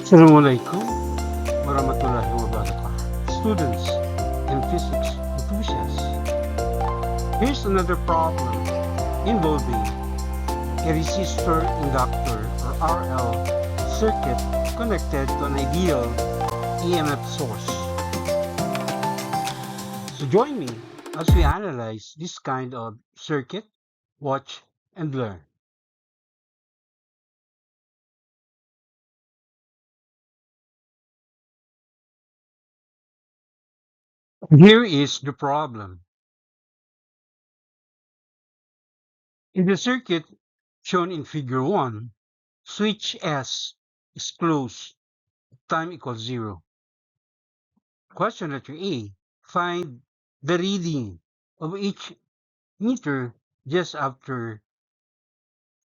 Assalamualaikum warahmatullahi wabarakatuh. Students and physics enthusiasts, here's another problem involving a resistor inductor or RL circuit connected to an ideal EMF source. So join me as we analyze this kind of circuit, watch and learn. Here is the problem. In the circuit shown in figure 1, switch S is closed, time equals 0. Question letter A, find the reading of each meter just after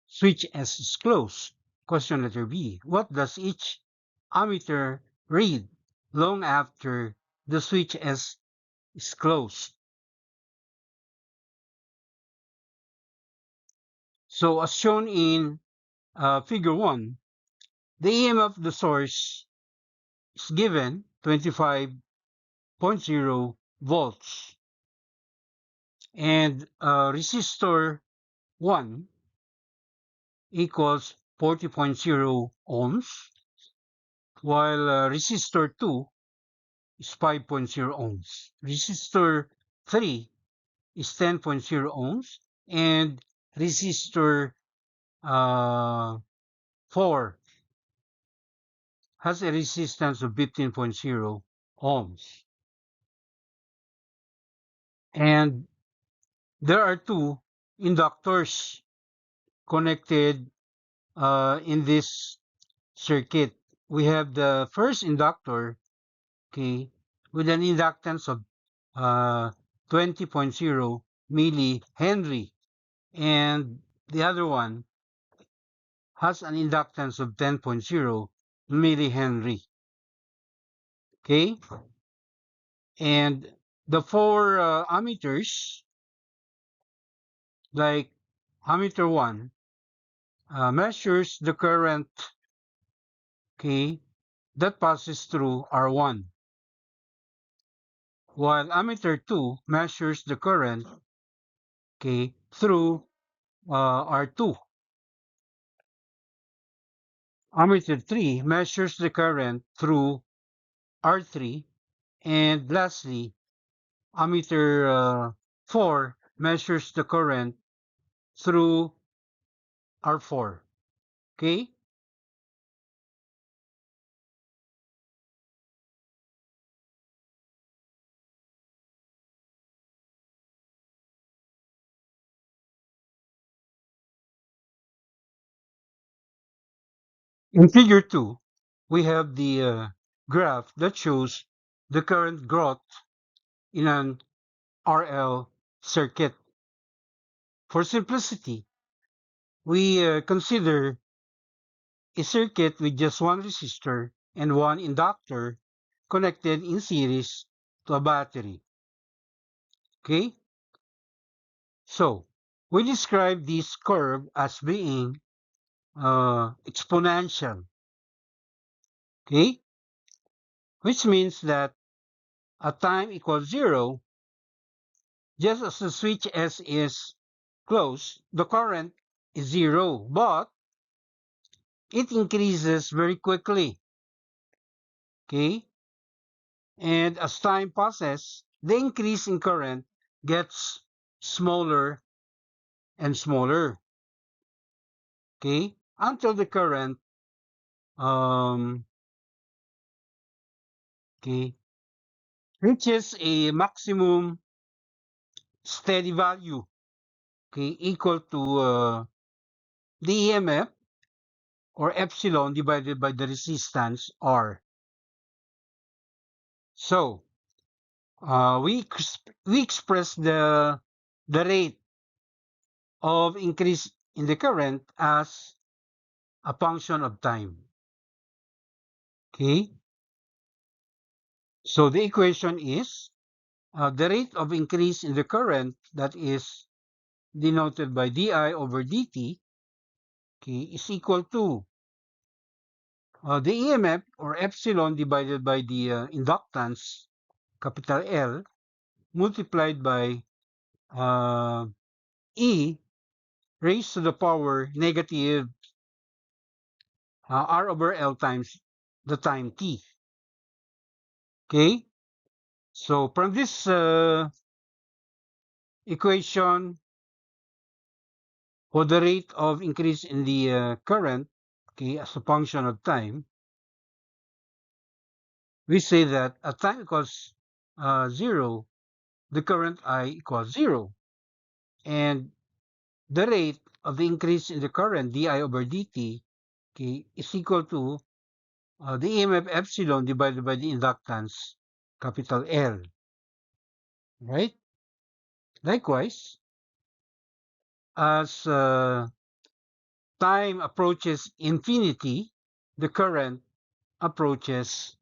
switch S is closed. Question letter B, what does each ammeter read long after the switch S is closed? So as shown in figure 1, the EMF of the source is given 25.0 volts and resistor 1 equals 40.0 ohms, while resistor 2 is 5.0 ohms. Resistor 3 is 10.0 ohms, and resistor 4 has a resistance of 15.0 ohms. And there are two inductors connected in this circuit. We have the first inductor, okay, with an inductance of 20.0 millihenry, and the other one has an inductance of 10.0 millihenry. Okay, and the four ammeters, like ammeter 1, measures the current, okay, that passes through R1, while ammeter 2 measures the current, okay, through R2. Ammeter 3 measures the current through R3, and lastly, ammeter 4 measures the current through R4. Okay? In figure 2, we have the graph that shows the current growth in an RL circuit. For simplicity, we consider a circuit with just one resistor and one inductor connected in series to a battery. Okay? So, we describe this curve as being exponential. Okay? Which means that at time equals 0, just as the switch S is closed, the current is 0, but it increases very quickly. Okay? And as time passes, the increase in current gets smaller and smaller. Okay? Until the current okay, reaches a maximum steady value, okay, equal to the EMF or epsilon divided by the resistance R. So we express the rate of increase in the current as a function of time. Okay, so the equation is the rate of increase in the current, that is denoted by di over dt, okay, is equal to the EMF, or epsilon, divided by the inductance, capital L, multiplied by E raised to the power negative R over L times the time t. Okay? So from this equation, for the rate of increase in the current, okay, as a function of time, we say that at time equals 0, the current I equals 0. And the rate of the increase in the current di over dt, okay, is equal to the EMF epsilon divided by the inductance, capital L. Right? Likewise, as time approaches infinity, the current approaches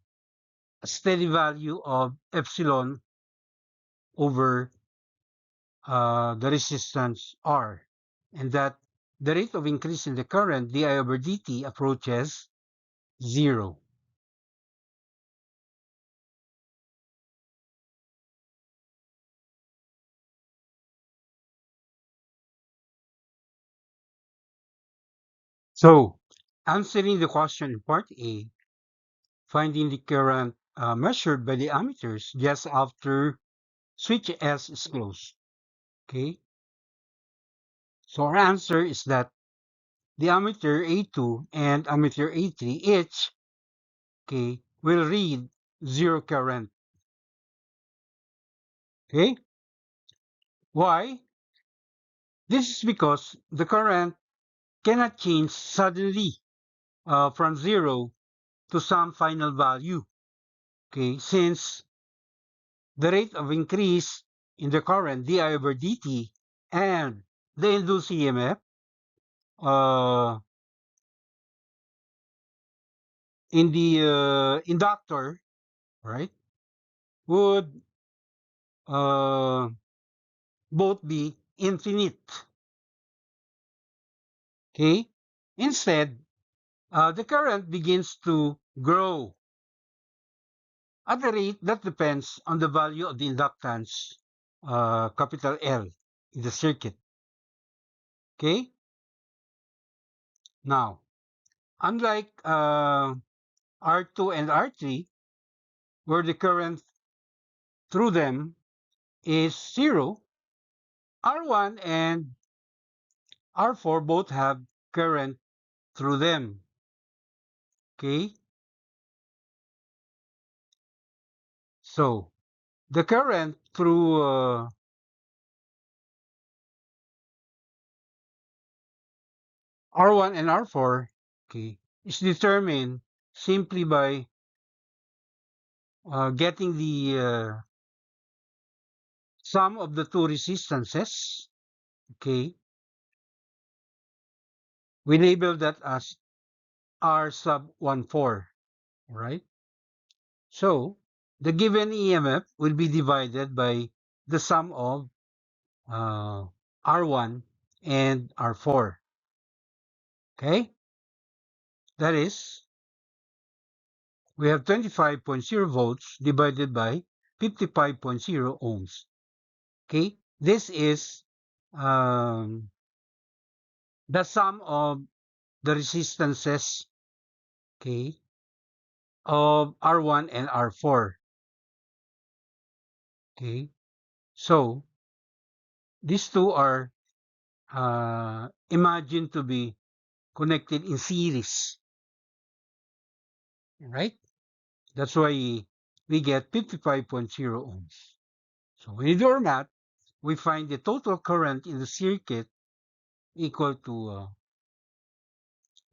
a steady value of epsilon over the resistance R, and that the rate of increase in the current di over dt approaches 0. So, answering the question in part A, finding the current measured by the ammeters just after switch S is closed. Okay, so our answer is that the ammeter A2 and ammeter A3 each, okay, will read 0 current. Okay, why? This is because the current cannot change suddenly from 0 to some final value. Okay, since the rate of increase in the current di over dt and the induced EMF in the inductor, right, would both be infinite. Okay, instead, the current begins to grow at a rate that depends on the value of the inductance, capital L, in the circuit. Okay, now, unlike R2 and R3, where the current through them is 0, R1 and R4 both have current through them. Okay, so the current through R1 and R4, okay, is determined simply by getting the sum of the two resistances. Okay, we label that as R sub 1,4. All right. So the given EMF will be divided by the sum of R1 and R4. Okay, that is, we have 25.0 volts divided by 55.0 ohms. Okay, this is the sum of the resistances, okay, of R1 and R4. Okay, so these two are imagined to be connected in series, right? That's why we get 55.0 ohms. So when you do our math, we find the total current in the circuit equal to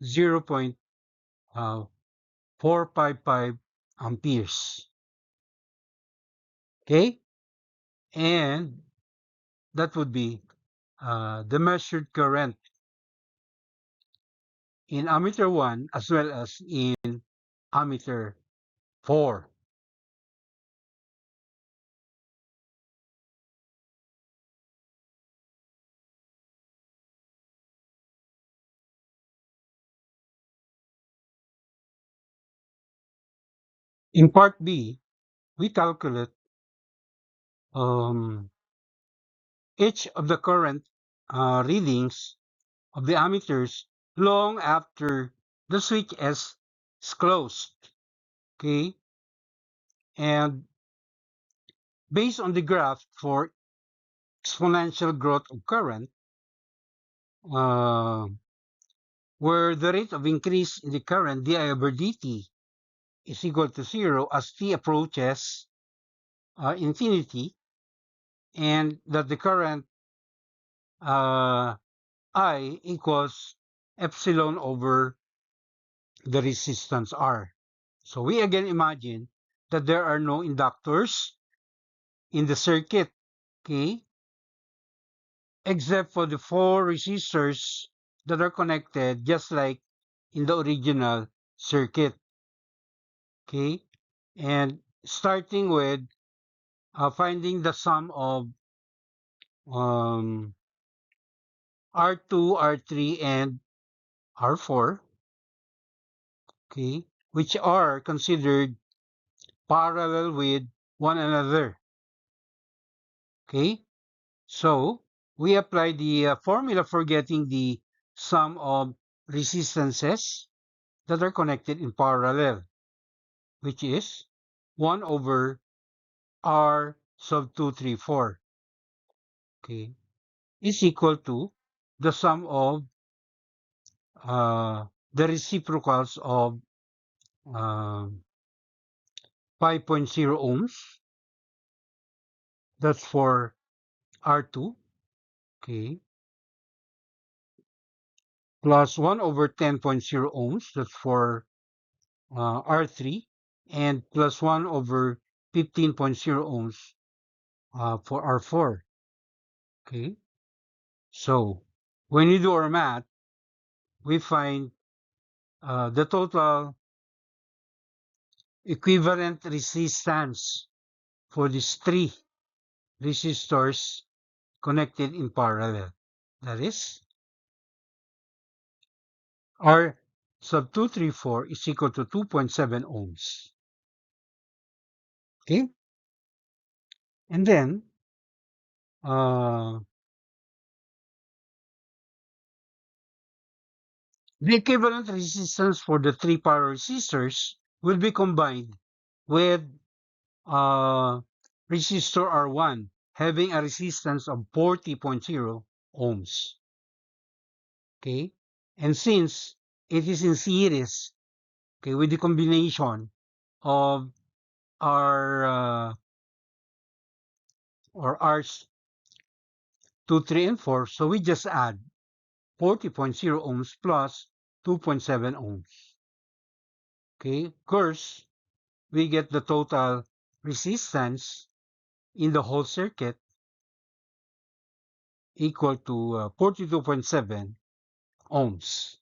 0.455 amperes. Okay, and that would be the measured current in ammeter 1 as well as in ammeter 4. In part B, we calculate um, each of the current readings of the ammeters long after the switch is closed. Okay, and based on the graph for exponential growth of current, uh, where the rate of increase in the current di over dt is equal to 0 as t approaches infinity, and that the current uh, I equals epsilon over the resistance R. So we again imagine that there are no inductors in the circuit, okay, except for the 4 resistors that are connected just like in the original circuit, okay, and starting with finding the sum of um, R2, R3, and R4, okay, which are considered parallel with one another, okay. So we apply the formula for getting the sum of resistances that are connected in parallel, which is 1 over R sub 2, 3, 4, okay, is equal to the sum of the reciprocals of uh, 5.0 ohms, that's for R2, okay, plus 1 over 10.0 ohms, that's for R3, and plus 1 over 15.0 ohms for R4, okay. So when you do our math, we find the total equivalent resistance for these 3 resistors connected in parallel. That is, R sub 234 is equal to 2.7 ohms. Okay? And then, uh, the equivalent resistance for the 3 power resistors will be combined with uh, resistor R1 having a resistance of 40.0 ohms. Okay? And since it is in series, okay, with the combination of R or R's 2, 3, and 4, so we just add 40.0 ohms plus 2.7 ohms. Okay, of course, we get the total resistance in the whole circuit equal to 42.7 ohms.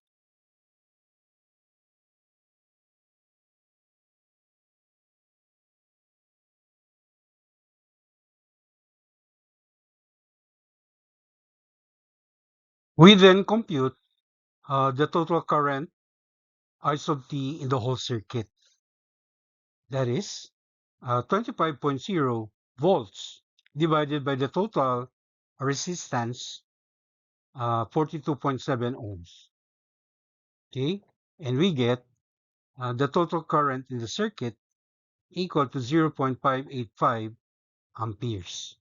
We then compute the total current I sub t in the whole circuit. That is 25.0 volts divided by the total resistance, 42.7 ohms. Okay, and we get the total current in the circuit equal to 0.585 amperes.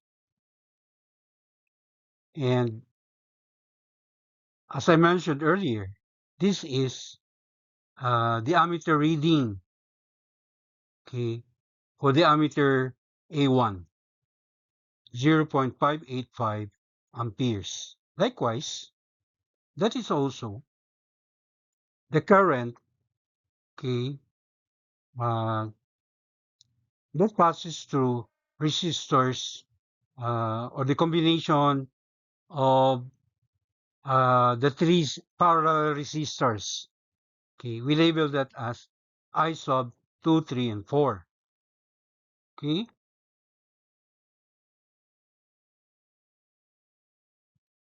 And as I mentioned earlier, this is the ammeter reading, okay, for the ammeter A1, 0.585 amperes. Likewise, that is also the current, okay, uh, that passes through resistors or the combination of the 3 parallel resistors. Okay, we label that as I sub 2, 3, and 4. Okay,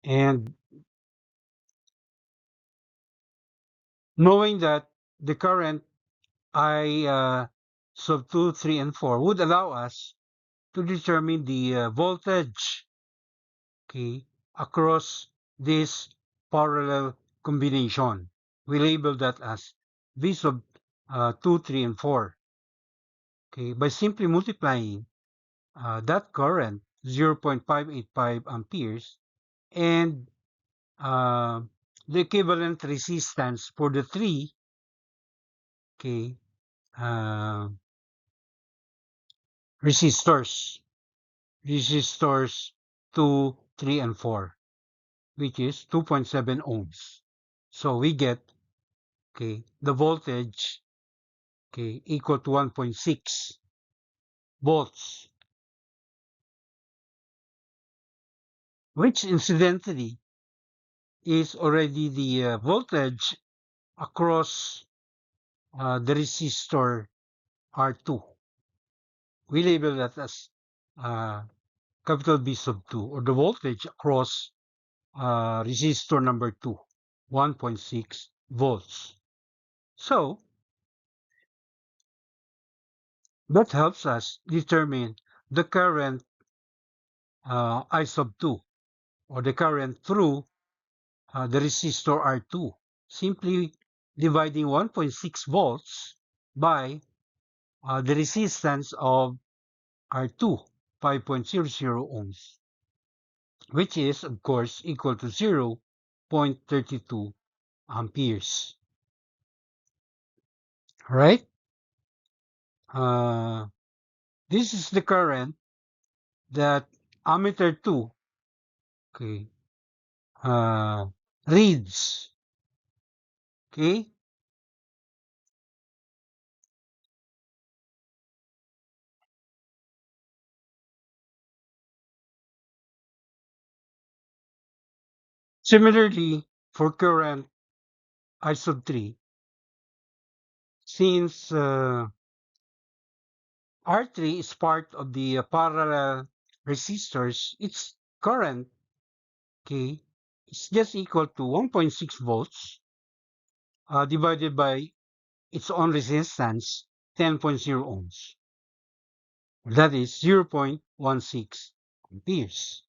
and knowing that the current I sub 2, 3, and 4 would allow us to determine the voltage, okay, across this parallel combination. We label that as V sub 2, 3, and 4. Okay, by simply multiplying that current 0.585 amperes and uh, the equivalent resistance for the three, okay, uh, resistors 2, 3, and 4, which is 2.7 ohms. So we get, okay, the voltage, okay, equal to 1.6 volts, which incidentally is already the voltage across the resistor R2. We label that as capital B sub 2, or the voltage across resistor number 2, 1.6 volts. So that helps us determine the current I sub 2, or the current through the resistor R2, simply dividing 1.6 volts by the resistance of R2, 5.00 ohms, which is, of course, equal to 0.32 amperes. All right? This is the current that ammeter 2, okay, reads. Okay? Similarly, for current I sub 3, since R3 is part of the parallel resistors, its current, okay, is just equal to 1.6 volts divided by its own resistance, 10.0 ohms. That is 0.16 amperes,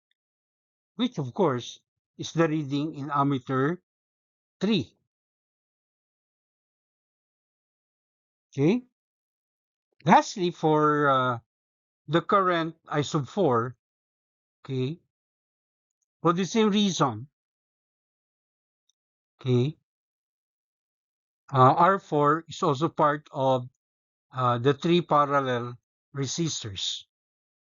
which of course is the reading in ammeter 3. Okay? Lastly, for the current I sub 4, okay, for the same reason, okay, R4 is also part of the three parallel resistors.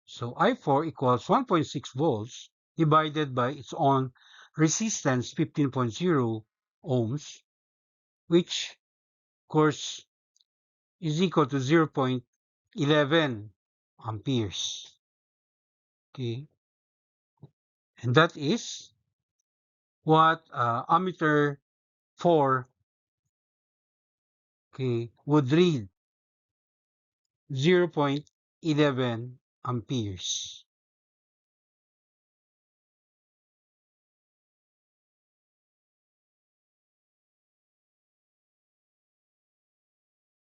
So I4 equals 1.6 volts divided by its own resistance, 15.0 ohms, which of course is equal to 0.11 amperes. Okay, and that is what ammeter 4, okay, would read, 0.11 amperes.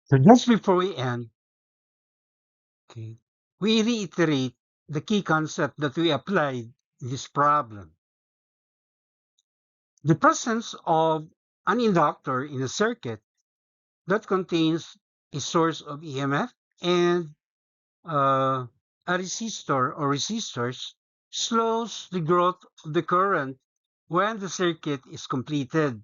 So just before we end, okay, we reiterate the key concept that we applied in this problem. The presence of an inductor in a circuit that contains a source of EMF and a resistor or resistors slows the growth of the current when the circuit is completed.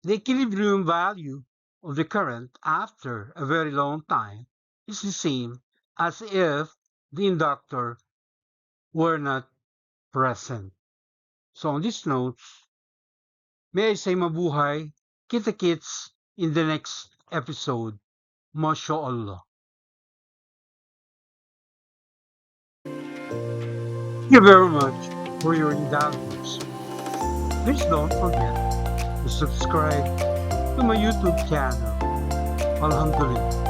The equilibrium value of the current after a very long time is the same as if the inductor were not present. So on this note, may I say mabuhay, kita-kits in the next episode. MashaAllah. Thank you very much for your indulgence. Please don't forget to subscribe to my YouTube channel. Alhamdulillah.